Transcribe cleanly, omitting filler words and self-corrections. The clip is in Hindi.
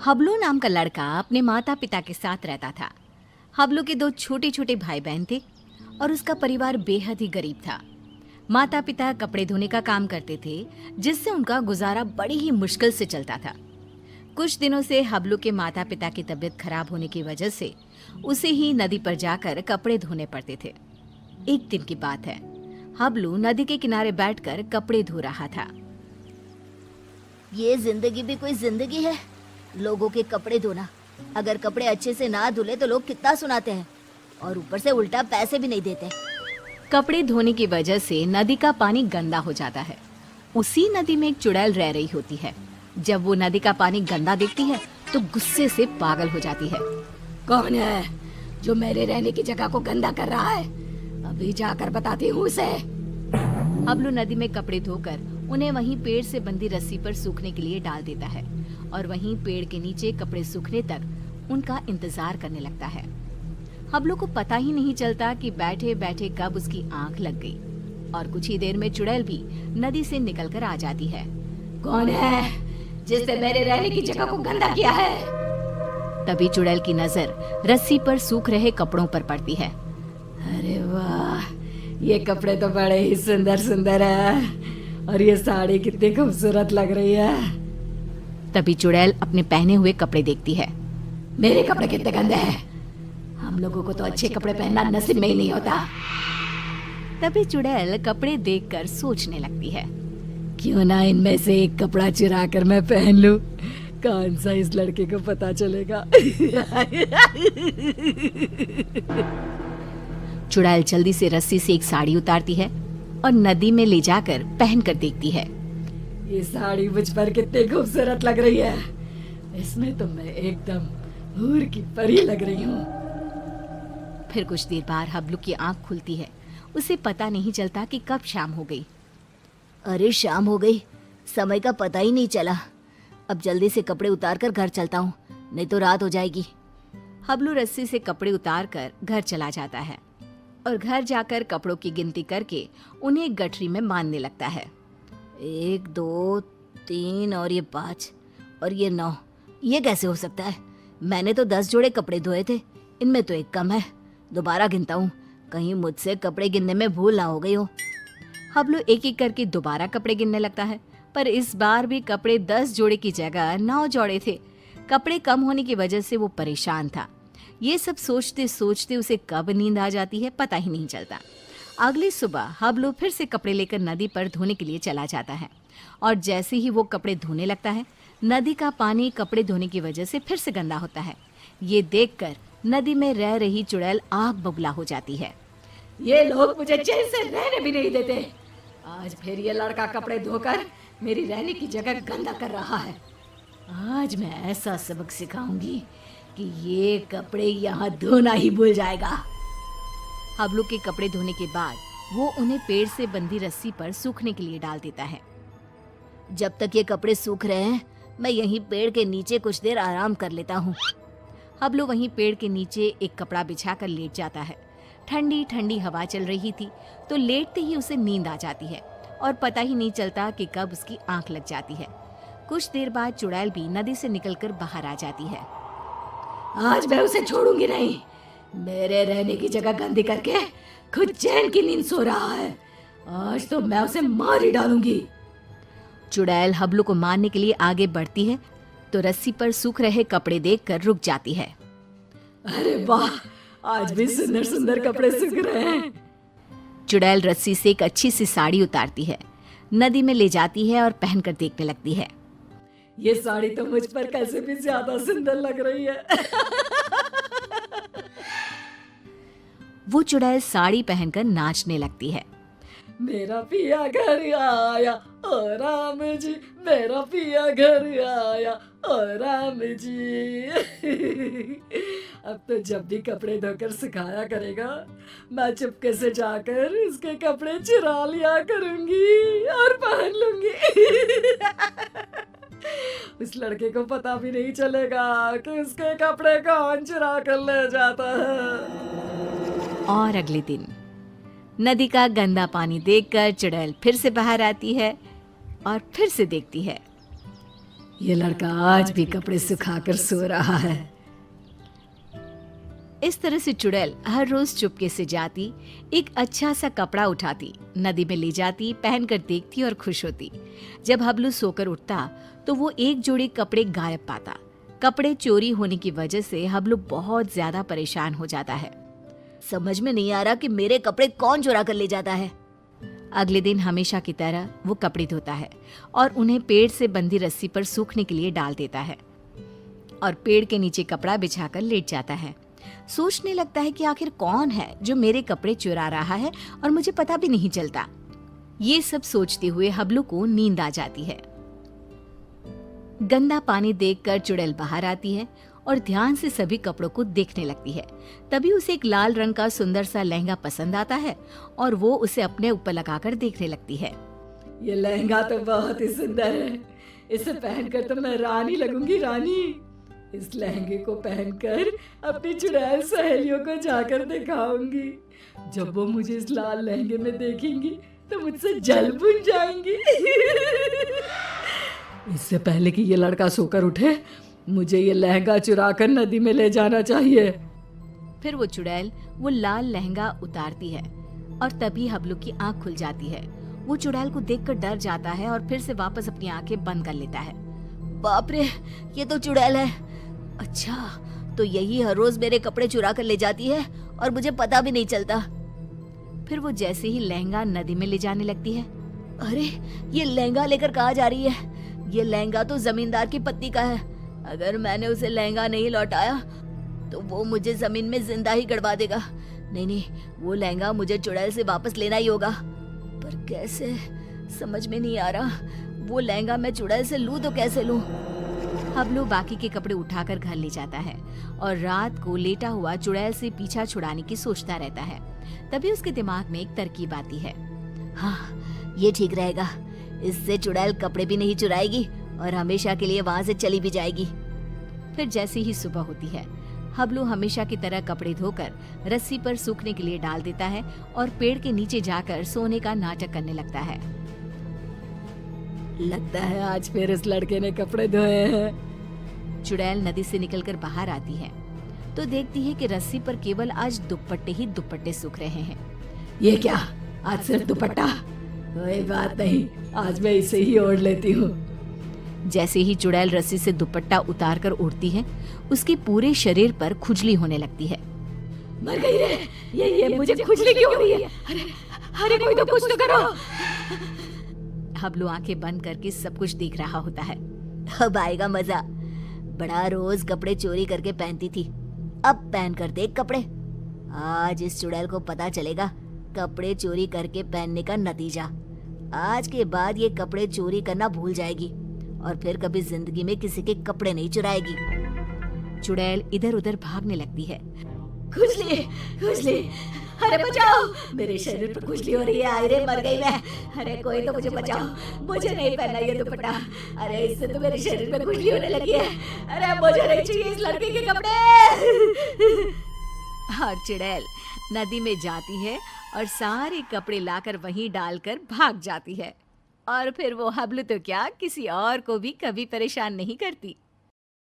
हबलू नाम का लड़का अपने माता पिता के साथ रहता था। हबलू के 2 छोटे छोटे भाई बहन थे और उसका परिवार बेहद ही गरीब था। माता पिता कपड़े धोने का काम करते थे, जिससे उनका गुजारा बड़ी ही मुश्किल से चलता था। कुछ दिनों से हबलू के माता पिता की तबीयत खराब होने की वजह से उसे ही नदी पर जाकर कपड़े धोने पड़ते थे। एक दिन की बात है, हबलू नदी के किनारे बैठकर कपड़े धो रहा था। ये जिंदगी भी कोई जिंदगी है, लोगों के कपड़े धोना। अगर कपड़े अच्छे से ना धुले तो लोग कितना सुनाते हैं और ऊपर से उल्टा पैसे भी नहीं देते। कपड़े धोने की वजह से नदी का पानी गंदा हो जाता है। उसी नदी में एक चुड़ैल रह रही होती है। जब वो नदी का पानी गंदा देखती है तो गुस्से से पागल हो जाती है। कौन है जो मेरे रहने की जगह को गंदा कर रहा है? अभी जाकर बताती हूँ उसे। हबलू नदी में कपड़े धोकर उन्हें वहीं पेड़ से बंधी रस्सी पर सूखने के लिए डाल देता है और वहीं पेड़ के नीचे कपड़े सूखने तक उनका इंतजार करने लगता है। हबलू को पता ही नहीं चलता कि बैठे बैठे कब उसकी आंख लग गई और कुछ ही देर में चुड़ैल भी नदी से निकलकर आ जाती है। कौन है जिसने मेरे रहने की जगह को गंदा किया है? तभी चुड़ैल की नजर रस्सी पर सूख रहे कपड़ों पर पड़ती है। अरे वाह, ये कपड़े तो बड़े ही सुंदर सुंदर है और ये साड़ी कितनी खूबसूरत लग रही है। तभी चुड़ैल अपने पहने हुए कपड़े देखती है। मेरे कपड़े कितने गंदे हैं, हम लोगों को तो अच्छे कपड़े पहनना नसीब में ही नहीं होता। तभी चुड़ैल कपड़े देखकर सोचने लगती है, क्यों ना इनमें से एक कपड़ा चुरा कर मैं पहन लूं, कौन सा इस लड़के को पता चलेगा। चुड़ैल जल्दी से रस्सी से एक साड़ी उतारती है और नदी में ले जाकर पहन कर देखती है। ये साड़ी मुझ पर कितनी खूबसूरत लग रही है, इसमें तो मैं एकदम हूर की परी लग रही हूँ। फिर कुछ देर बाद हबलू की आंख खुलती है। उसे पता नहीं चलता कि कब शाम हो गई। अरे शाम हो गई, समय का पता ही नहीं चला। अब जल्दी से कपड़े उतार कर घर चलता हूँ, नहीं तो रात हो जाएगी। हबलू रस्सी से कपड़े उतार कर घर चला जाता है और घर जाकर कपड़ों की गिनती करके उन्हें एक गठरी में बांधने लगता है। 1 2 3 और ये 5 और ये 9, ये कैसे हो सकता है? मैंने तो 10 जोड़े कपड़े धोए थे, इनमें तो एक कम है। दोबारा गिनता हूँ, कहीं मुझसे कपड़े गिनने में भूल ना हो गई हो। हबलू एक एक करके दोबारा कपड़े गिनने लगता है, पर इस बार भी कपड़े 10 जोड़े की जगह 9 जोड़े थे। कपड़े कम होने की वजह से वो परेशान था। ये सब सोचते सोचते उसे कब नींद आ जाती है पता ही नहीं चलता। अगली सुबह हबलू फिर से कपड़े लेकर नदी पर धोने के लिए चला जाता है और जैसे ही वो कपड़े धोने लगता है, नदी का पानी कपड़े धोने की वजह से फिर से गंदा होता है। ये देखकर नदी में रह रही चुड़ैल आग बबूला हो जाती है। ये लोग मुझे चैन से रहने भी नहीं देते। आज फिर ये लड़का कपड़े धोकर मेरी रहने की जगह गंदा कर रहा है। आज मैं ऐसा सबक सिखाऊंगी कि ये कपड़े यहाँ धोना ही भूल जाएगा। हबलू के कपड़े धोने के बाद वो उन्हें पेड़ से बंधी रस्सी पर सूखने के लिए डाल देता है। जब तक ये कपड़े सूख रहे हैं, मैं यहीं पेड़ के नीचे कुछ देर आराम कर लेता हूँ। हबलू वहीं पेड़ के नीचे एक कपड़ा बिछाकर लेट जाता है। ठंडी ठंडी हवा चल रही थी तो लेटते ही उसे नींद आ जाती है और पता ही नहीं चलता कि कब उसकी आंख लग जाती है। कुछ देर बाद चुड़ैल भी नदी से निकलकर बाहर आ जाती है। आज मैं उसे छोड़ूंगी नहीं। मेरे रहने की जगह गंदी करके खुद चैन की नींद सो रहा है। आज तो मैं उसे मार ही डालूंगी। चुड़ैल हबलू को मारने के लिए आगे बढ़ती है तो रस्सी पर सूख रहे कपड़े देखकर रुक जाती है। अरे वाह, आज भी सुंदर सुंदर कपड़े सूख रहे हैं। चुड़ैल रस्सी से एक अच्छी सी साड़ी उतारती है, नदी में ले जाती है और पहनकर देखने लगती है। ये साड़ी तो मुझ पर कैसे भी ज्यादा सुंदर लग रही है। वो चुड़ैल साड़ी पहनकर नाचने लगती है। मेरा पिया घर आया ओ राम जी, मेरा पिया घर आया ओ राम जी। अब तो जब भी कपड़े धोकर सुखाया करेगा, मैं चुपके से जाकर उसके कपड़े चुरा लिया करूंगी और पहन लूंगी। उस लड़के को पता भी नहीं चलेगा कि उसके कपड़े कौन चुरा कर ले जाता है। और अगले दिन नदी का गंदा पानी देखकर चुड़ैल फिर से बाहर आती है और फिर से देखती है। ये लड़का आज भी कपड़े सुखाकर सो रहा है। इस तरह से चुड़ैल हर रोज चुपके से जाती, एक अच्छा सा कपड़ा उठाती, नदी में ले जाती, पहनकर देखती और खुश होती। जब हबलू सोकर उठता तो वो एक जोड़ी कपड़े गायब पाता। कपड़े चोरी होने की वजह से हबलू बहुत ज्यादा परेशान हो जाता है। समझ में नहीं आ रहा कि मेरे कपड़े कौन चुरा कर ले जाता है। अगले दिन हमेशा की तरह वो कपड़े धोता है और उन्हें पेड़ से बंधी रस्सी पर सूखने के लिए डाल देता है और पेड़ के नीचे कपड़ा बिछाकर लेट जाता है। सोचने लगता है कि आखिर कौन है जो मेरे कपड़े चुरा रहा है और मुझे पता भी नहीं चलता। ये सब सोचते हुए हबलू को नींद आ जाती है। गंदा पानी देखकर चुड़ैल बाहर आती है और ध्यान से सभी कपड़ों को देखने लगती है। तभी उसे एक लाल रंग का सुंदर सा लहंगा पसंद आता है और वो उसे अपने ऊपर लगाकर देखने लगती है। ये लहंगा तो बहुत ही सुंदर है, इसे पहनकर तो मैं रानी लगूंगी, रानी। इस लहंगे को पहनकर अपनी चुड़ैल सहेलियों को जाकर दिखाऊंगी। जब वो मुझे इस लाल लहंगे में देखेंगी तो मुझसे जल बुझ जाएंगी। इससे पहले कि ये लड़का सोकर उठे, मुझे ये लहंगा चुराकर नदी में ले जाना चाहिए। फिर वो चुड़ैल वो लाल लहंगा उतारती है और तभी हबलू की आंख खुल जाती है। वो चुड़ैल को देखकर डर जाता है और फिर से वापस अपनी आंखें बंद कर लेता है। बाप रे, ये तो चुड़ैल है। अच्छा, तो यही हर रोज मेरे कपड़े चुरा कर ले जाती है और मुझे पता भी नहीं चलता। फिर वो जैसे ही लहंगा नदी में ले जाने लगती है। अरे, ये लहंगा लेकर कहाँ जा रही है? ये लहंगा तो जमींदार की पत्नी का है। अगर मैंने उसे लहंगा नहीं लौटाया तो वो मुझे जमीन में जिंदा ही गड़वा देगा। नहीं, वो लहंगा मुझे चुड़ैल से वापस लेना ही होगा। पर कैसे, समझ में नहीं आ रहा। वो लहंगा मैं चुड़ैल से लूं तो कैसे लूं? हबलू बाकी के कपड़े उठाकर घर ले जाता है और रात को लेटा हुआ चुड़ैल से पीछा छुड़ाने की सोचता रहता है। तभी उसके दिमाग में एक तरकीब आती है। हाँ, ये ठीक रहेगा। इससे चुड़ैल कपड़े भी नहीं चुराएगी और हमेशा के लिए वहां से चली भी जाएगी। फिर जैसे ही सुबह होती है, हबलू हमेशा की तरह कपड़े धोकर रस्सी पर सूखने के लिए डाल देता है और पेड़ के नीचे जाकर सोने का नाटक करने लगता है। लगता है आज फिर इस लड़के ने कपड़े धोए हैं। चुड़ैल नदी से निकलकर बाहर आती है तो देखती है कि रस्सी पर केवल आज दुपट्टे ही दुपट्टे सूख रहे हैं। ये क्या, आज सिर्फ दुपट्टा? कोई बात नहीं, आज मैं इसे ही ओढ़ लेती हूँ। जैसे ही चुड़ैल रस्सी से दुपट्टा उतार कर उड़ती है, उसके पूरे शरीर पर खुजली होने लगती है। मर गई रे, ये मुझे खुजली क्यों हो रही है? अरे कोई तो कुछ तो करो। हबलू आंखें बंद करके सब कुछ देख रहा होता है। अब आएगा मजा। बड़ा रोज कपड़े चोरी करके पहनती थी, अब पहन कर देख कपड़े। आज इस चुड़ैल को पता चलेगा कपड़े चोरी करके पहनने का नतीजा। आज के बाद ये कपड़े चोरी करना भूल जाएगी और फिर कभी जिंदगी में किसी के कपड़े नहीं चुराएगी। चुड़ैल इधर उधर भागने लगती है। खुजली, खुजली, अरे बचाओ, मेरे शरीर पर खुजली हो रही है। अरे मर गई मैं। अरे कोई तो मुझे बचाओ, मुझे नहीं पहनना ये दुपट्टा। अरे इससे तो मेरे शरीर में खुजली होने लगी है। अरे मुझे नहीं चाहिए इस लड़के के कपड़े। और चुड़ैल नदी में जाती है और सारे कपड़े लाकर वहीं डालकर भाग जाती है। और फिर वो हबलू तो क्या, किसी और को भी कभी परेशान नहीं करती।